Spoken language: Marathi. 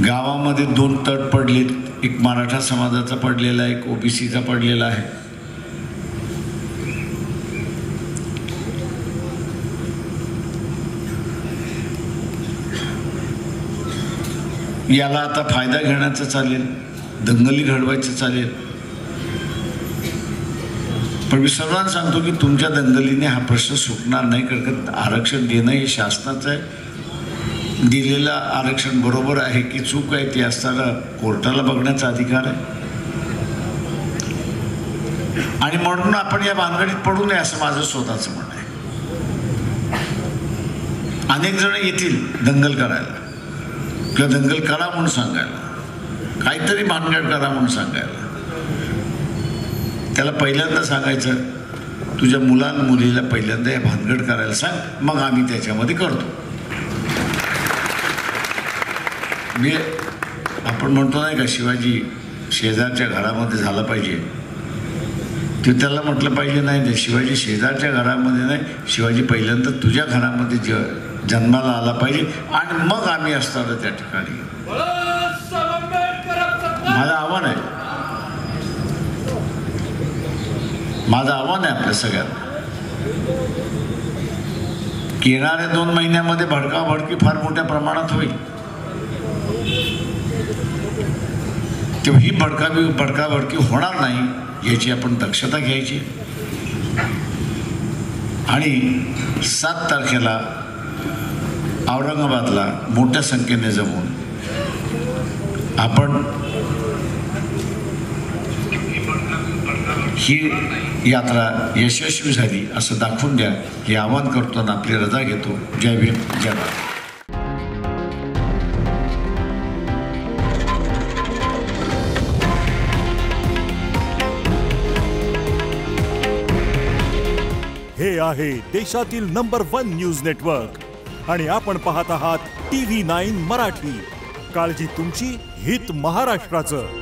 गावामध्ये 2 तट पडलेत, एक मराठा समाजाचा पडलेला आहे, एक ओबीसीचा पडलेला आहे। याला आता फायदा घेण्याचं चालेल, दंगली घडवायचं चालेल, पण मी सर्वांना सांगतो की तुमच्या दंगलीने हा प्रश्न सुटणार नाही। कारण आरक्षण देणं हे शासनाचं आहे, दिलेलं आरक्षण बरोबर आहे की चूक आहे ते असताना कोर्टाला बघण्याचा अधिकार आहे। आणि म्हणून आपण या भानगडीत पडू नये असं माझं स्वतःचं म्हणणं आहे। अनेक जण येतील दंगल करायला किंवा दंगल करा म्हणून सांगायला, काहीतरी भानगड करा म्हणून सांगायला। त्याला पहिल्यांदा सांगायचं, तुझ्या मुलीला पहिल्यांदा या भानगड करायला सांग, मग आम्ही त्याच्यामध्ये करतो। मी आपण म्हणतो नाही का, शिवाजी शेजारच्या घरामध्ये झाला पाहिजे, ते त्याला म्हटलं पाहिजे नाही, शिवाजी शेजारच्या घरामध्ये नाही, शिवाजी पहिल्यांदा तुझ्या घरामध्ये जन्माला आला पाहिजे आणि मग आम्ही असताना त्या ठिकाणी। माझं आव्हान आहे, माझं आव्हान आहे आपल्या सगळ्यांना की येणाऱ्या 2 महिन्यामध्ये भडकाभडकी फार मोठ्या प्रमाणात होईल। तेव्हा ही भडकाभडकी होणार नाही याची आपण दक्षता घ्यायची। आणि 7 तारखेला औरंगाबादला मोठ्या संख्येने जमून आपण ही यात्रा यशस्वी झाली असं दाखवून द्या, हे आवाहन करतो आणि आपली रजा घेतो। जय भीम, जय भारत। हे आहे देशातील नंबर 1 न्यूज नेटवर्क आणि आपण पाहत आहात TV9 मराठी। काळजी तुमची, हित महाराष्ट्राचं।